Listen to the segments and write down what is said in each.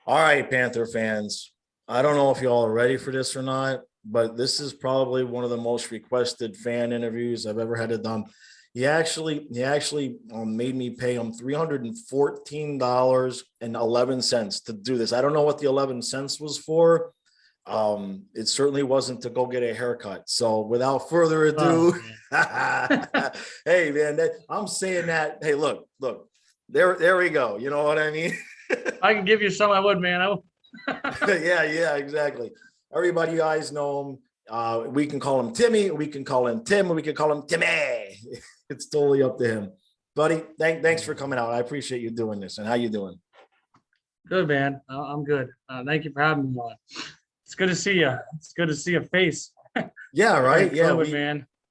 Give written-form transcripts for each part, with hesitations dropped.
All right, Panther fans. I don't know if y'all are ready for this or not, but this is probably one of the most requested fan interviews I've ever had it done. He actually made me pay him $314.11 to do this. I don't know what the 11 cents was for. It certainly wasn't to go get a haircut. So without further Oh ado, man. hey man, I'm saying that. Hey, look, there we go. You know what I mean? I can give you some, I would, man. Yeah, exactly. Everybody, you guys know him. We can call him Timmy, we can call him Tim, or we can call him Timmy. It's totally up to him. Buddy, thanks for coming out. I appreciate you doing this. And how you doing? Good, man. I'm good. Thank you for having me on. It's good to see you. It's good to see a face Yeah, during right. Yeah, COVID,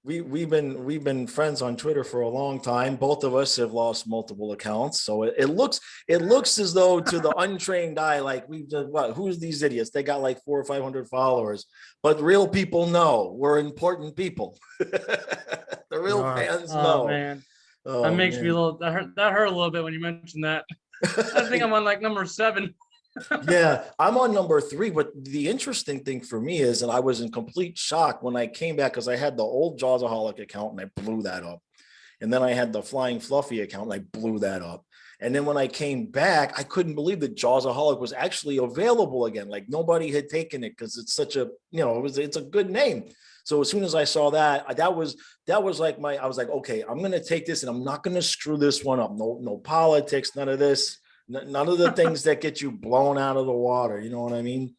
we man. we've been friends on Twitter for a long time. Both of us have lost multiple accounts, so it looks as though to the untrained eye, like we've just what? Who's these idiots? They got like 400 or 500 followers, but real people know we're important people. The We real are. fans Oh know. man. That Oh makes me a man. little that hurt a little bit when you mentioned that. I think I'm on like number 7. Yeah, I'm on number three. But the interesting thing for me is that I was in complete shock when I came back because I had the old Jawsaholic account and I blew that up. And then I had the Flying Fluffy account and I blew that up. And then when I came back, I couldn't believe that Jawsaholic was actually available again. Like nobody had taken it because it's such a, it's a good name. So as soon as I saw that, that was like I was like, okay, I'm gonna take this and I'm not gonna screw this one up. No politics, none of this, none of the things that get you blown out of the water. You know what I mean?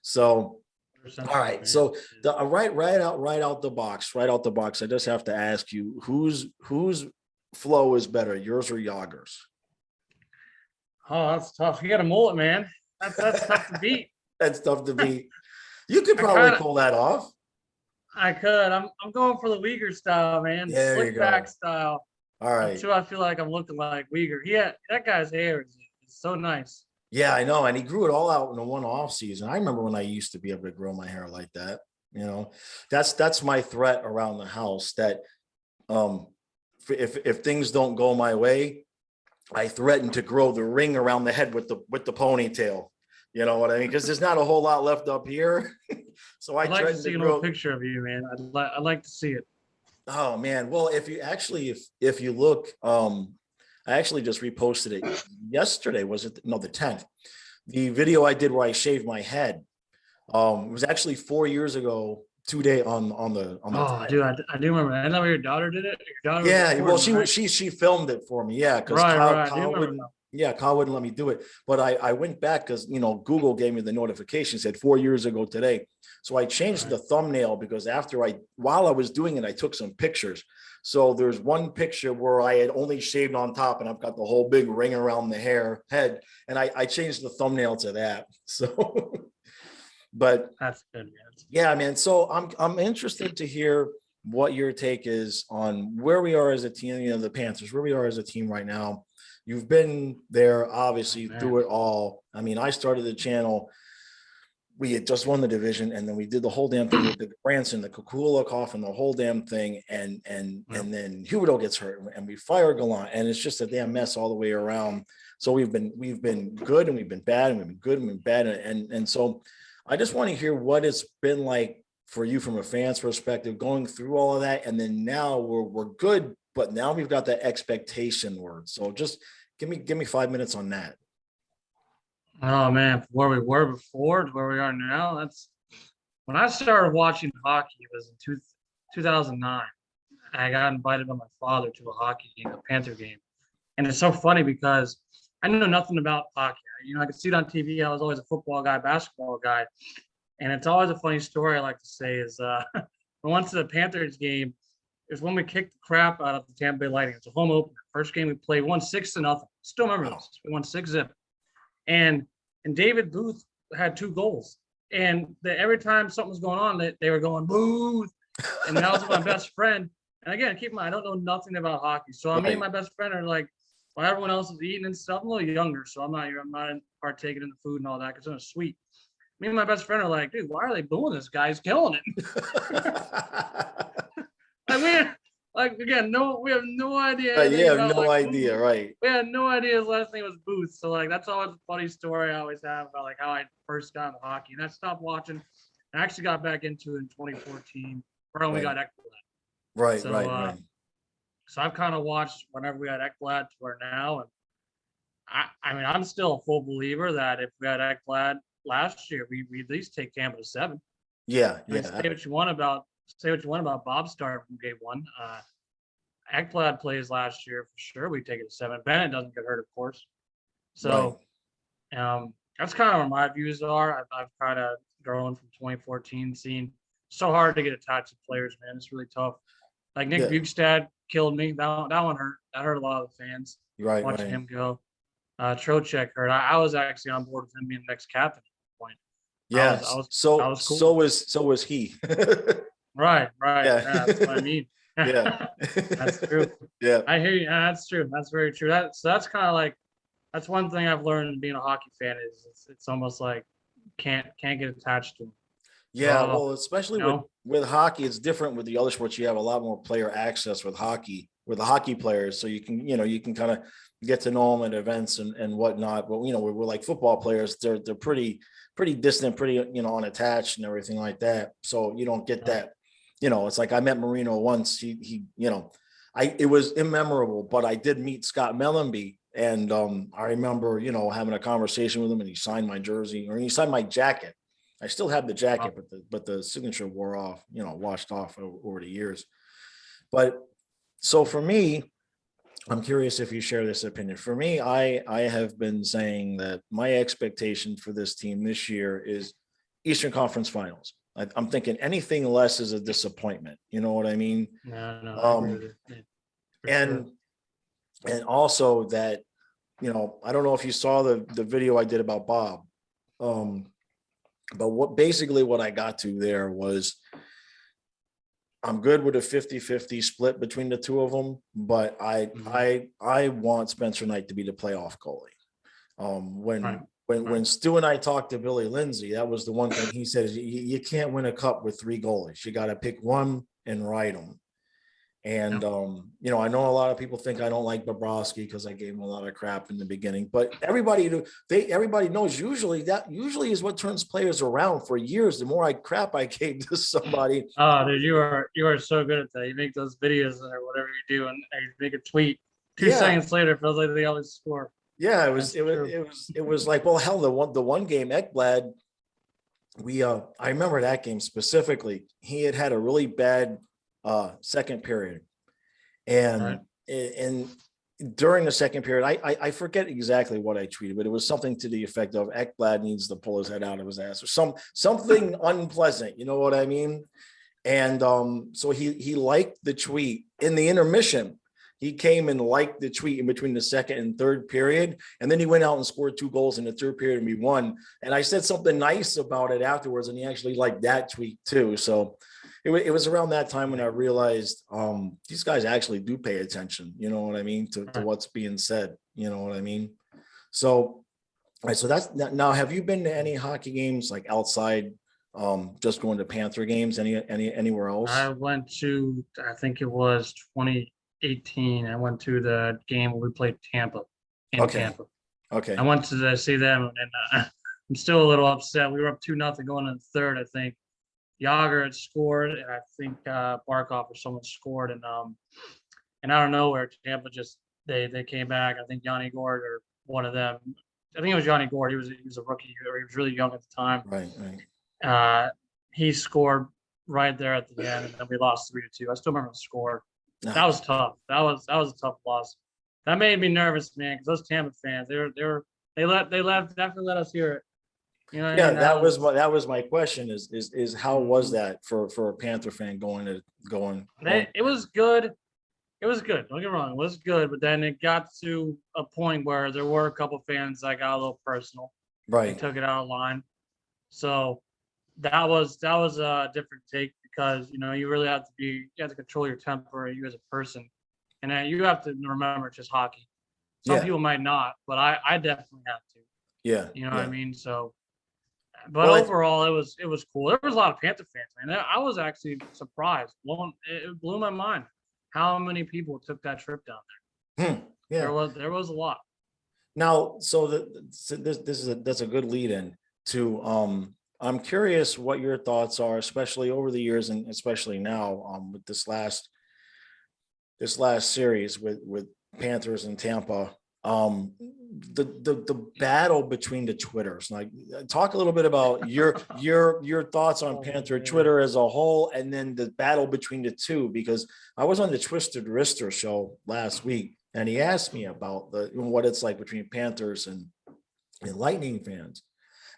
So, all 100% right, right. man. So the right out the box. I just have to ask you, whose flow is better, yours or Yager's? Oh, that's tough. You got a mullet, man. That's tough to beat. That's tough to beat. You could I probably kind of pull that off. I could. I'm going for the Uyghur style, man. The There you slick back go. style. All That's right. who I feel like I'm looking like Uyghur. Yeah, that guy's hair is so nice. Yeah, I know. And he grew it all out in the one off season. I remember when I used to be able to grow my hair like that. You know, that's my threat around the house that um if things don't go my way, I threaten to grow the ring around the head with the ponytail. You know what I mean? Because there's not a whole lot left up here. So I I'd like to threaten to see an old grow. picture of you, man. I'd like to see it. Oh man. Well, if you look, I actually just reposted it yesterday. Was it no the 10th? The video I did where I shaved my head. It was actually 4 years ago, 2 day on the Oh, dude, I do remember. I know your daughter did it. Your daughter was Yeah, well, recording, she was right? she filmed it for me. Yeah, because Right, Kyle right. I do Kyle remember wouldn't. now. Yeah, Kyle wouldn't let me do it. But I went back because Google gave me the notification, said 4 years ago today. So I changed Right. the thumbnail because while I was doing it, I took some pictures. So there's one picture where I had only shaved on top and I've got the whole big ring around the head. And I changed the thumbnail to that. So but That's good, man. yeah, man. So I'm interested to hear what your take is on where we are as a team, the Panthers, where we are as a team right now. You've been there Oh, obviously man. through it all. I mean, I started the channel. We had just won the division, and then we did the whole damn thing with the Branson, the Kukula cough, and the whole damn thing. And and Yep. and then Huberto gets hurt, and we fire Gallant, and it's just a damn mess all the way around. So we've been good, and we've been bad, and we've been good, and we've been bad, and so I just want to hear what it's been like for you from a fan's perspective, going through all of that, and then now we're good, but now we've got that expectation word. So just give me 5 minutes on that. Oh man, from where we were before to where we are now. That's when I started watching hockey. It was in 2009. I got invited by my father to a hockey game, a Panther game, and it's so funny because I knew nothing about hockey. I could see it on TV. I was always a football guy, basketball guy, and it's always a funny story I like to say is we went to the Panthers game. It was when we kicked the crap out of the Tampa Bay Lightning. It's a home opener. First game we played, won 6-0. Still remember Wow. this. We won 6-0. And David Booth had 2 goals. And every time something was going on, they were going Booth. And that was my best friend. And again, keep in mind, I don't know nothing about hockey. So me and Right. my best friend are like, while everyone else is eating and stuff, I'm a little younger, so I'm not partaking in the food and all that because I'm sweet. Me and my best friend are like, dude, why are they booing this guy? He's killing it. I mean, Like again, we have no idea Right, you anything have about no like idea, who. right? We had no idea his last name was Booth. So like that's always a funny story I always have about like how I first got into hockey. And I stopped watching. I actually got back into it in 2014, right when we got Right, Ekblad. right, So right, right. so I've kind of watched whenever we had Ekblad to where now, and I mean I'm still a full believer that if we had Ekblad last year, we at least take Tampa to 7. Yeah, I mean, yeah, say what you want about Bob Starr from game 1. Ekblad plays last year for sure. We take it to 7. Bennett doesn't get hurt, of course. right. So that's kind of where my views are. I've kind of grown from 2014, seeing so hard to get attached to players, man. It's really tough. Like Nick Yeah, Bukestad killed me. That one hurt. That hurt a lot of the fans right, watching right. him go. Trocheck hurt. I was actually on board with him being the next captain at one point. Yes. I So was cool with so it. is so is he. Right, right. Yeah. Yeah, that's what I mean. Yeah. That's true. Yeah. I hear you. That's true. That's very true. That's kind of like that's one thing I've learned being a hockey fan is it's almost like can't get attached to them. Yeah, So well, especially you know, with hockey, it's different with the other sports. You have a lot more player access with hockey, with the hockey players, so you can, you can kind of get to know them at events and whatnot. But we're like football players; they're pretty distant, pretty unattached and everything like that. So you don't get right. that. It's like I met Marino once. It was immemorable, but I did meet Scott Mellenby, and I remember having a conversation with him, and he signed my jersey or he signed my jacket. I still have the Uh, jacket, but the signature wore off, washed off over the years. But so for me, I'm curious if you share this opinion. For me, I have been saying that my expectation for this team this year is Eastern Conference Finals. I'm thinking anything less is a disappointment. You know what I mean? no, no, I agree with Um, you. Yeah, for sure. and and also that I don't know if you saw the video I did about Bob. Um, but what I got to there was I'm good with a 50-50 split between the two of them, but I Mhm. I I want Spencer Knight to be the playoff goalie. Right, When right. Stu and I talked to Billy Lindsay, that was the one thing he said is you can't win a cup with 3 goalies. You got to pick one and ride them. Yeah. And I know a lot of people think I don't like Bobrovsky because I gave him a lot of crap in the beginning, but everybody knows usually is what turns players around for years. The more crap I gave to somebody, Oh, dude, you are so good at that. You make those videos or whatever you do, and you make a tweet. Two yeah, seconds later, it feels like they always score. yeah, it was That's it was true. it was like, well, hell, the one game Ekblad, I remember that game specifically. He had a really bad second period, Right. and and during the second period, I forget exactly what I tweeted, but it was something to the effect of Ekblad needs to pull his head out of his ass or something unpleasant. You know what I mean? And so he liked the tweet in the intermission. He came and liked the tweet in between the second and third period. And then he went out and scored 2 goals in the third period and we won. And I said something nice about it afterwards. And he actually liked that tweet too. So it was around that time when I realized these guys actually do pay attention, you know what I mean, to Right. what's being said, you know what I mean? So, all right, so that's now, have you been to any hockey games like outside, just going to Panther games, anywhere I else? went to, I think it was 2018. I went to the game where we played Tampa in Okay. Tampa. I Okay. went to see them, and I'm still a little upset. We were up 2-0 going in the third, I think. Yager had scored, and I think Barkov or someone scored, and out of nowhere, Tampa just they came back. I think Yanni Gord or one of them. I think it was Yanni Gord. He was a rookie, or he was really young at the time. Right. Right. Uh, he scored right there at the end, and then we lost 3-2. I still remember the score. That Nah. was tough. That was a tough loss. That made me nervous, man, because those Tampa fans, they definitely let us hear it. You know what I Yeah, mean? That was that was my question is how was mhm. that for a Panther fan going? It was good. It was good. Don't get me wrong. It was good, but then it got to a point where there were a couple fans that got a little personal and Right. took it out of line. So that was a different take because you really have to control your temper, you as a person, and you have to remember it's just hockey. Some Yeah. people might not, but I definitely have to. Yeah. You know what I Yeah. mean? So, but Well, overall, it was cool. There was a lot of Panther fans, man. I was actually surprised. It blew my mind how many people took that trip down there? Yeah. There was a lot. Now, so that's a good lead in to, I'm curious what your thoughts are, especially over the years and especially now, with this last series with Panthers and Tampa. The battle between the Twitters. Like, talk a little bit about your thoughts on Oh, Panther man. Twitter as a whole, and then the battle between the two. Because I was on the Twisted Wrister show last week, and he asked me about what it's like between Panthers and Lightning fans.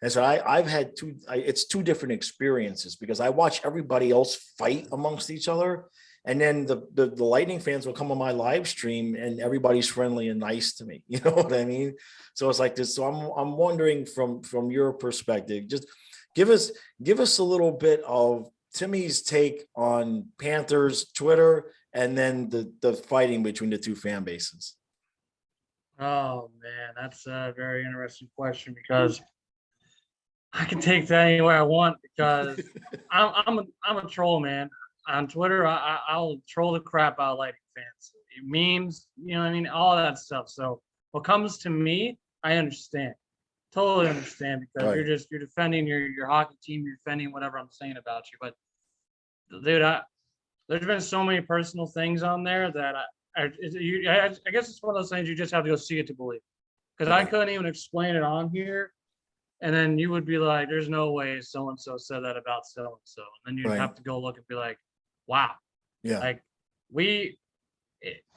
And so I've had it's two different experiences, because I watch everybody else fight amongst each other. And then the Lightning fans will come on my live stream and everybody's friendly and nice to me. You know what I mean? So it's like this. So I'm wondering from your perspective, just give us a little bit of Timmy's take on Panthers Twitter, and then the fighting between the two fan bases. Oh man, that's a very interesting question, because I can take that any way I want, because I'm a troll, man. On Twitter, I'll troll the crap out of Lightning fans, memes, you know what I mean, all that stuff. So what comes to me, I understand, totally understand, because Right. you're defending your hockey team, you're defending whatever I'm saying about you. But dude, there's been so many personal things on there that I guess it's one of those things you just have to go see it to believe. Because I Right. couldn't even explain it on here, and then you would be like, "There's no way so and so said that about so and so," and then you'd Right. have to go look and be like, "Wow, Yeah. like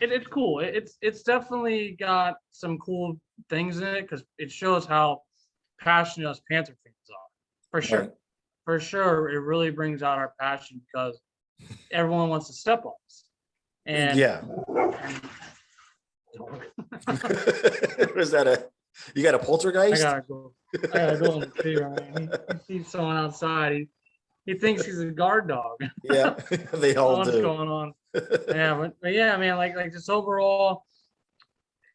it's cool. It's definitely got some cool things in it, because it shows how passionate us Panther fans are, for sure. Right. For sure, it really brings out our passion, because everyone wants to step on us. And Yeah. Was that you got a I poltergeist? gotta go. I gotta go in the tree, man. He sees someone outside. He thinks he's a guard dog. Yeah, they all What's do. going on? Yeah, but yeah, man. Like just overall,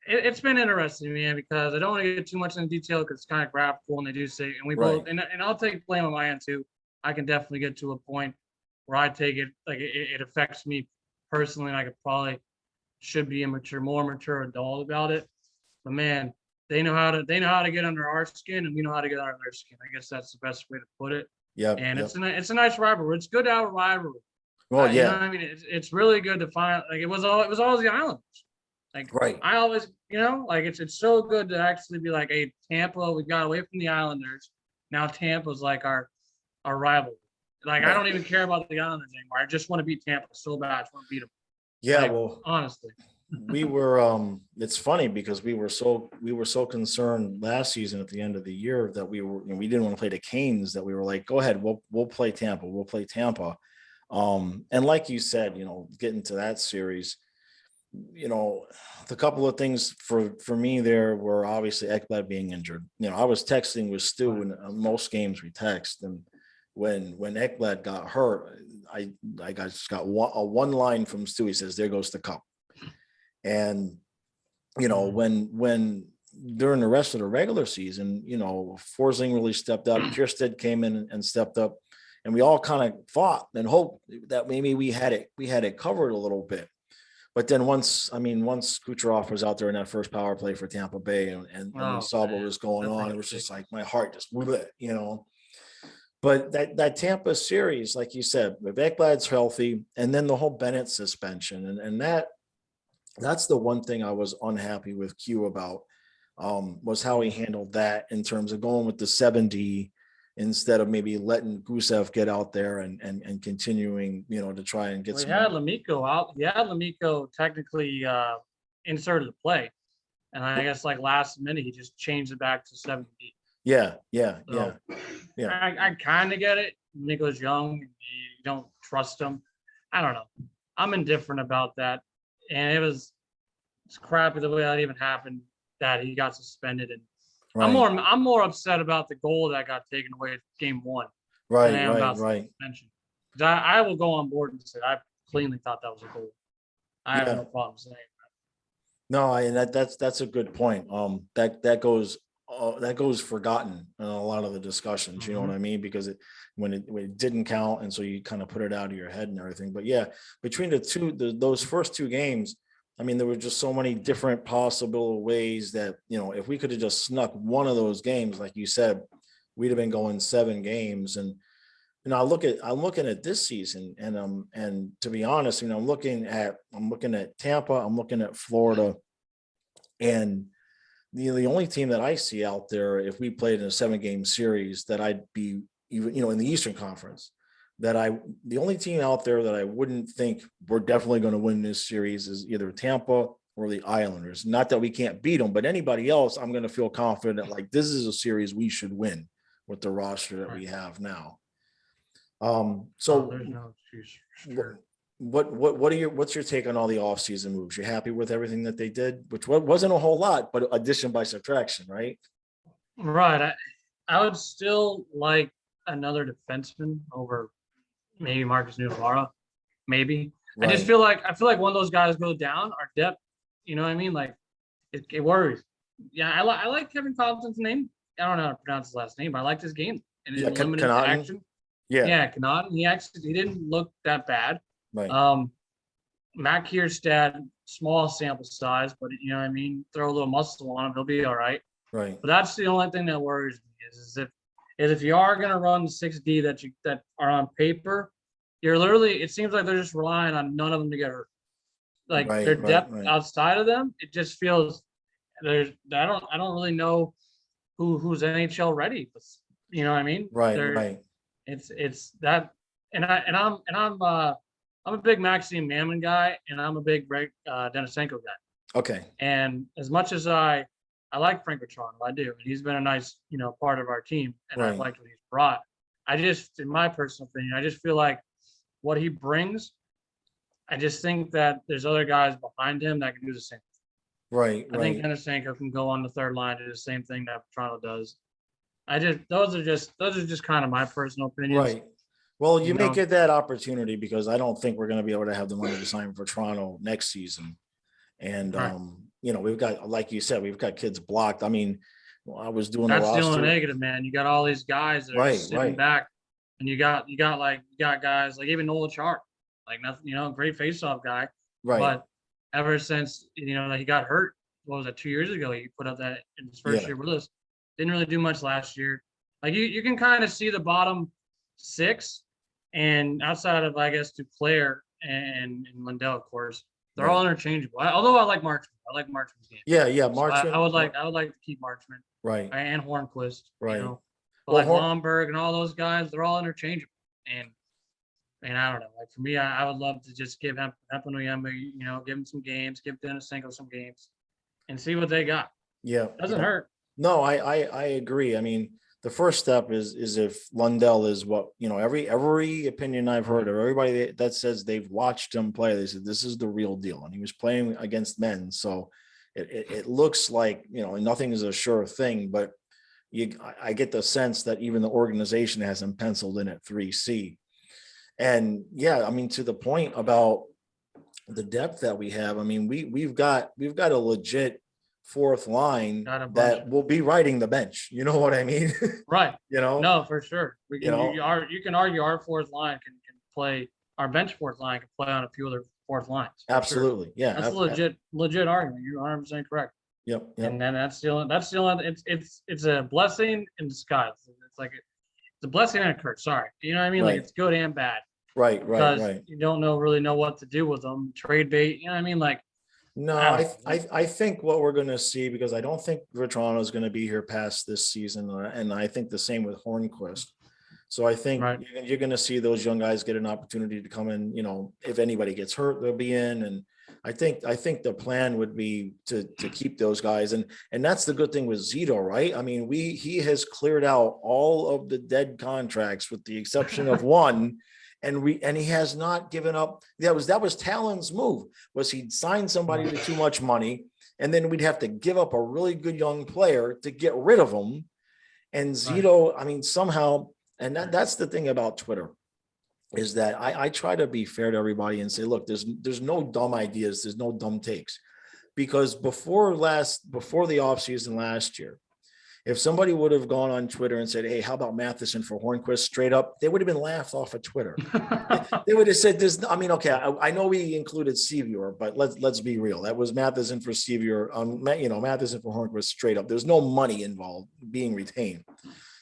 it's been interesting, man. Because I don't want to get too much into detail, because it's kind of graphical, and they do say, and we Right. both, and I'll take blame on my end too. I can definitely get to a point where I take it like it affects me personally, and I could probably should be more mature adult about it. But man, they know how to get under our skin, and we know how to get under their skin. I guess that's the best way to put it. Yep. And Yep. it's a nice rivalry. It's good to have a rivalry. Well, You know yeah. what I mean? It's really good to find, like, it was always the Islanders. Like, Right. I always, like, it's so good to actually be like, hey, Tampa, we got away from the Islanders. Now Tampa's like our rival. Like, I Right. don't even care about the Islanders anymore. I just want to beat Tampa so bad. I just want to beat them. Yeah. Like, Well, honestly. we were. It's funny because we were so concerned last season at the end of the year that we didn't want to play the Canes, that we were like, go ahead, we'll play Tampa. We'll play Tampa. And like you said, getting to that series, the couple of things for me there were obviously Ekblad being injured. I was texting with Stu, and most games we text, and when Ekblad got hurt, I just got one line from Stu. He says, "There goes the cup." And when during the rest of the regular season, Forsling really stepped up. Kiersted came in and stepped up, and we all kind of thought and hoped that maybe we had it covered a little bit. But then once Kucherov was out there in that first power play for Tampa Bay, and we saw what was going on, it was just like my heart just But that Tampa series, like you said, if Ekblad's healthy, and then the whole Bennett suspension, and that's the one thing I was unhappy with Q about, was how he handled that in terms of going with the 7D instead of maybe letting Gusev get out there and continuing, to try and get Well, some. he had Lemico out. He had Lemico technically inserted the play, and I guess like last minute he just changed it back to 7D. Yeah. So, I kind of get it. Nico's young. You don't trust him. I don't know. I'm indifferent about that. And it's crappy the way that even happened, that he got suspended. And Right. I'm more upset about the goal that got taken away game one. Right. Than I am about Right. suspension. I will go on board and say I cleanly thought that was a goal. I have no problem saying that. No, and that's a good point. That goes that goes forgotten in a lot of the discussions, you know what I mean? Because when it didn't count, and so you kind of put it out of your head and everything. But yeah, between those first two games, I mean, there were just so many different possible ways that, if we could have just snuck one of those games, like you said, we'd have been going 7 games. And I'm looking at this season, and to be honest, I'm looking at Tampa, I'm looking at Florida, and the only team that I see out there, if we played in a 7-game series, that I'd be even, in the Eastern Conference, the only team out there that I wouldn't think we're definitely going to win this series is either Tampa or the Islanders. Not that we can't beat them, but anybody else, I'm going to feel confident like this is a series we should win with the roster that we have now. So there's no excuse for sure. what's your take on all the offseason moves? You're happy with everything that they did, which wasn't a whole lot, but addition by subtraction, right? Right. I would still like another defenseman over maybe Marcus Nunavara, maybe. Right. I feel like one of those guys goes down, our depth, you know what I mean? Like it worries. Yeah, I like Kevin Collins' name. I don't know how to pronounce his last name, but I liked his game and his limited action. Yeah, Connaughton. He didn't look that bad. Right. Matt Kierstad, small sample size, but you know what I mean? Throw a little muscle on him, he'll be all right. Right. But that's the only thing that worries me is if you are gonna run the 6D that are on paper, you're literally, it seems like they're just relying on none of them to get hurt. Like their depth outside of them, it just feels I don't really know who's NHL ready. You know what I mean? Right. It's that, and I'm a big Maxime Mammon guy, and I'm a big Denisenko guy. Okay. And as much as I like Frank Petrano, I do, and he's been a nice part of our team, and I like what he's brought. I just, in my personal opinion, I just feel like what he brings. I just think that there's other guys behind him that can do the same. Right. I think Denisenko can go on the third line, do the same thing that Petrano does. Those are just kind of my personal opinions. Right. Well, you may get that opportunity because I don't think we're going to be able to have the money to sign for Toronto next season. And, we've got, like you said, we've got kids blocked. I mean, I was doing that's the roster. The only negative, man. You got all these guys that are sitting back, and you got guys like even Nola Chart, like nothing, great faceoff guy. Right. But ever since, he got hurt, what was that, 2 years ago, he put up that in his first year with us. Didn't really do much last year. Like you can kind of see the bottom 6, and outside of, I guess, Duclair and Lindell, of course, they're all interchangeable. Although I like Marchman. I like Marchman's game. Yeah, Marchman. So I would like to keep Marchman. Right. And Hornquist. Right. But Lomberg and all those guys, they're all interchangeable. And I don't know. Like for me, I would love to just give Hempanoyama, give him some games, give Denisenko some games, and see what they got. Yeah. Doesn't hurt. No, I agree. I mean, the first step is if Lundell is what, every opinion I've heard of everybody that says they've watched him play, they said this is the real deal. And he was playing against men. So it looks like, nothing is a sure thing, but I get the sense that even the organization has him penciled in at 3C. And yeah, I mean, to the point about the depth that we have, I mean, we've got a legit fourth line that will be riding the bench. You know what I mean? Right. No, for sure. You can argue our fourth line can play, our bench fourth line can play on a few other fourth lines. Absolutely. Sure. Yeah. That's a legit argument. You're 100% correct. Yep. And then that's still it's a blessing in disguise. It's like it's a blessing and a curse. Sorry. You know what I mean? Like it's good and bad. Right. Because you don't really know what to do with them. Trade bait. You know what I mean? Like, no, I think what we're going to see, because I don't think Vetrano is going to be here past this season, and I think the same with Hornquist. So I think you're going to see those young guys get an opportunity to come in. If anybody gets hurt, they'll be in. And I think the plan would be to keep those guys, and that's the good thing with Zito, right? I mean, he has cleared out all of the dead contracts with the exception of one. And he has not given up. That was Talon's move, was he'd sign somebody to too much money, and then we'd have to give up a really good young player to get rid of him. And Zito, I mean, somehow, and that's the thing about Twitter, is that I try to be fair to everybody and say, look, there's no dumb ideas, there's no dumb takes. Because before the offseason last year, If somebody would have gone on Twitter and said, "Hey, how about Matheson for Hornquist?" straight up, they would have been laughed off of Twitter. They would have said, "This." I mean, okay, I know we included Sevier, but let's be real. That was Matheson for Sevier. Matheson for Hornquist straight up. There's no money involved being retained.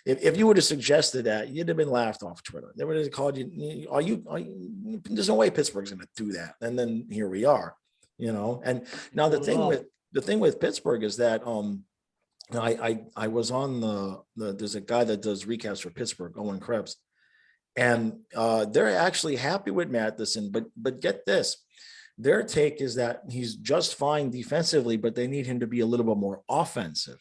If you would have suggested that, you'd have been laughed off Twitter. They would have called you. Are you? There's no way Pittsburgh's going to do that. And then here we are. And now the thing with Pittsburgh is that I was on there's a guy that does recaps for Pittsburgh, Owen Krebs, and they're actually happy with Matheson, but get this, their take is that he's just fine defensively, but they need him to be a little bit more offensive.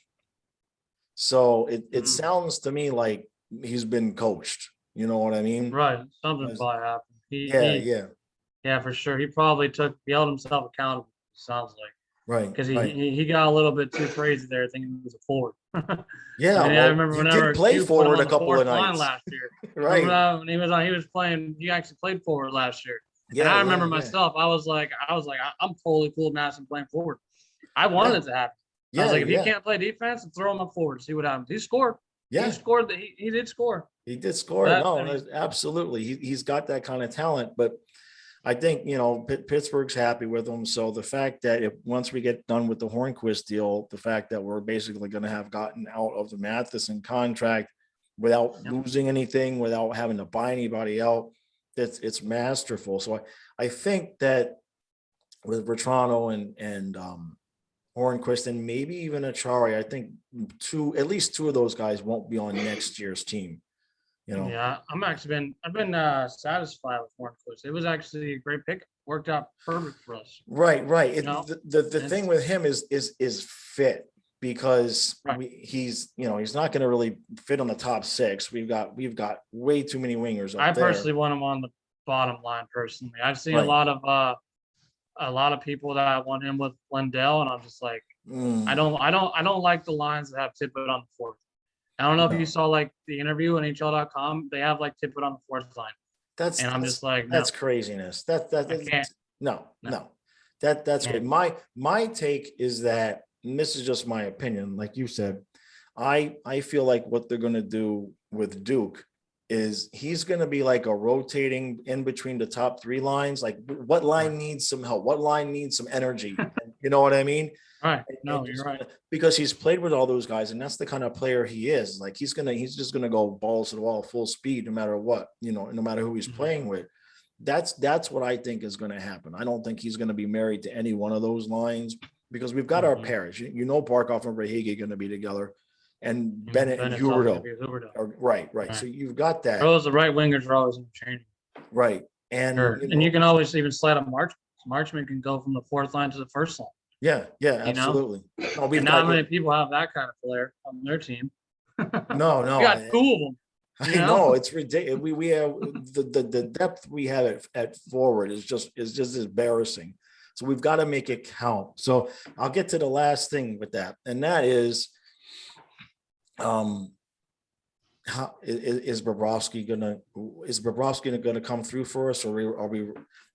So it sounds to me like he's been coached. You know what I mean? Right. Something probably happened. Yeah, for sure. He probably held himself accountable. Sounds like. Right. Because he got a little bit too crazy there, thinking he was a forward. Yeah, I remember whenever did play Q forward put him a couple of line nights last year. Right. When he was playing, he actually played forward last year. Yeah, and I remember myself, I was like, I'm totally cool with Madison playing forward. I wanted it to happen. I was like, if he can't play defense, throw him up forward, see what happens. He scored. Yeah, he scored. He did score. He did score. Absolutely. He's got that kind of talent, but I think, Pittsburgh's happy with him. So the fact that once we get done with the Hornquist deal, the fact that we're basically going to have gotten out of the Matheson contract without losing anything, without having to buy anybody out, it's masterful. So I think that with Bertrano and Hornquist and maybe even Achari, I think at least two of those guys won't be on next year's team. Yeah, I've been satisfied with Hornquist. It was actually a great pick. Worked out perfect for us. Right. The thing with him is fit, because he's not going to really fit on the top six. We've got way too many wingers up there. I personally want him on the bottom line. Personally, I've seen a lot of people that want him with Lindell, and I'm just like, I don't like the lines that have Tippett on the fourth. I don't know if you saw like the interview on NHL.com. They have like Tippett on the fourth line. Just like, that's craziness. No. That's great. My take is that, and this is just my opinion, like you said, I feel like what they're going to do with Duke is he's going to be like a rotating in between the top three lines. Like, what line needs some help? What line needs some energy? You know what I mean? Right. No, you're right. Because he's played with all those guys, and that's the kind of player he is. Like, he's just gonna go balls to the wall, full speed, no matter what, no matter who he's playing with. That's what I think is going to happen. I don't think he's going to be married to any one of those lines, because we've got our pairs. Barkov and Verhaeghe going to be together, and Bennett and Huberdeau. Right. So you've got that. Those the right wingers are always changing. Right. And and you can always even slide a Marchman. Marchman can go from the fourth line to the first line. Yeah, absolutely. And not many people have that kind of player on their team. No. We got two of them. I know it's ridiculous. We have the depth we have at forward is just embarrassing. So we've got to make it count. So I'll get to the last thing with that, and that is, how is Bobrovsky gonna come through for us, or are we?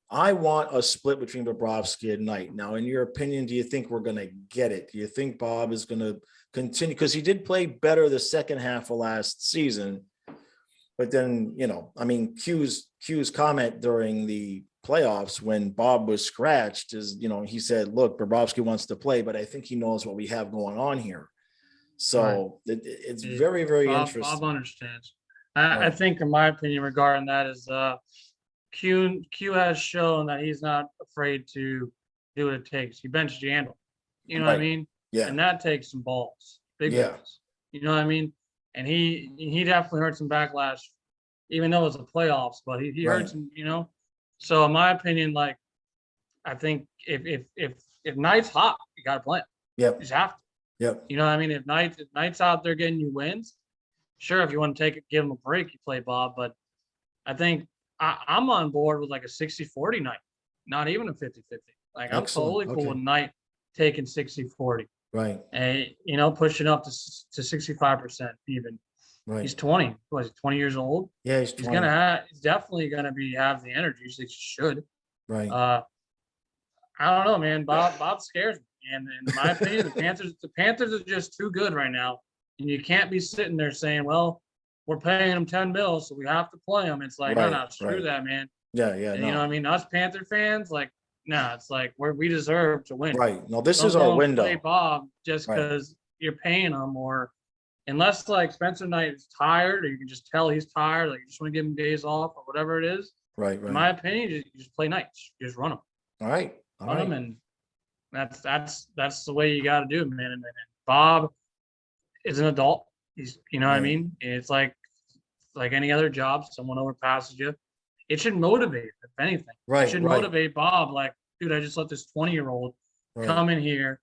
I want a split between Bobrovsky and Knight. Now, in your opinion, do you think we're going to get it? Do you think Bob is going to continue? Because he did play better the second half of last season. But then, Q's comment during the playoffs when Bob was scratched is, he said, look, Bobrovsky wants to play, but I think he knows what we have going on here. So it's very, very interesting. Bob understands. I think, in my opinion, regarding that is Q has shown that he's not afraid to do what it takes. He benched Yandel. You know what I mean? Yeah. And that takes some balls. Big balls. You know what I mean? And he definitely heard some backlash, even though it's the playoffs, but he heard some, So in my opinion, like, I think if Knight's hot, you gotta play him. Yeah. You just have to. Yep. You know what I mean? If Knight's out there getting you wins, sure, if you want to give him a break, you play Bob. But I think I'm on board with like a 60-40 Knight, not even a 50-50. Like, I'm totally cool with Knight taking 60-40. Right. And, pushing up to 65% even. Right. He's 20. Was he 20 years old? Yeah, he's 20. He's definitely gonna have the energy. So he should. Right. I don't know, man. Bob scares me. And in my opinion, the Panthers are just too good right now And you can't be sitting there saying, well, we're paying them 10 mil, so we have to play them. It's like, no, Right, screw right. that, man. Yeah, yeah, And you know what I no. mean? Us Panther fans, like, nah, it's like we deserve to win. Right. No, this Don't is our go and play window. Bob just Right, because you're paying him, or unless like Spencer Knight is tired, or you can just tell he's tired, like you just want to give him days off or whatever it is. right, In right. my opinion, you just play nights. You just run them, All right. All right. and that's the way you got to do it, man. And Bob is an adult. He's, you know what I Right, mean? It's like any other job. Someone overpasses you. It should motivate, if anything. It right, should right, motivate Bob. Like, dude, I just let this 20-year-old right. come in here.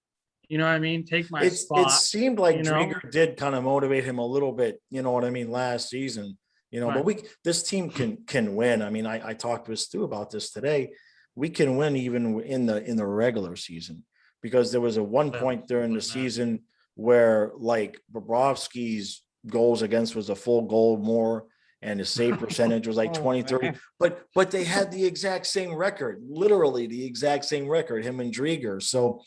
You know what I mean? Take my It spot. seemed like You know? Drieger did kind of motivate him a little bit, you know what I mean, last season, Right. but this team can win. I mean, I talked with Stu about this today. We can win even in the regular season, because there was a one point during the season where like Bobrovsky's goals against was a full goal more, and his save percentage was like Oh, 20, 30, man. but they had the exact same record, literally the exact same record, him and Drieger. So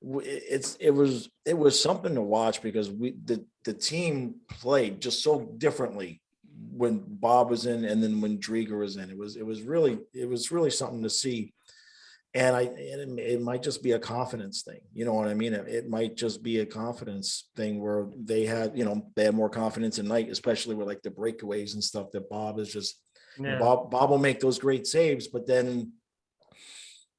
it was something to watch, because the team played just so differently when Bob was in, and then when Drieger was in. It was really something to see. And it might just be a confidence thing. You know what I mean? It might just be a confidence thing where they had more confidence in Knight, especially with like the breakaways and stuff, that Bob is just, Yeah. Bob will make those great saves, but then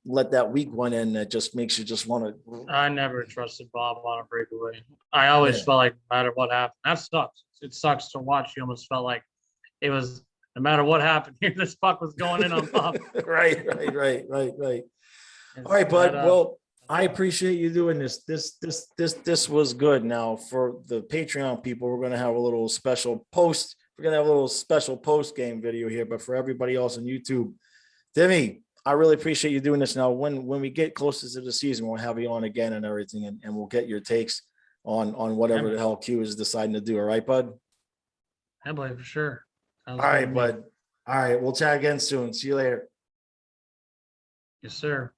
let that weak one in that just makes you just want to. I never trusted Bob on a breakaway. I always Yeah. felt like no matter what happened, that sucks. It sucks to watch. You almost felt like it was no matter what happened here, this puck was going in on Bob. Right. All right, bud. Well, I appreciate you doing this. This was good. Now, for the Patreon people, we're gonna have a little special post. We're gonna have a little special post game video here, but for everybody else on YouTube, Timmy, I really appreciate you doing this. Now, when we get closer to the season, we'll have you on again and everything, and we'll get your takes on whatever the hell Q is deciding to do. All right, bud. I believe for sure. All right, bud. All right, we'll chat again soon. See you later. Yes, sir.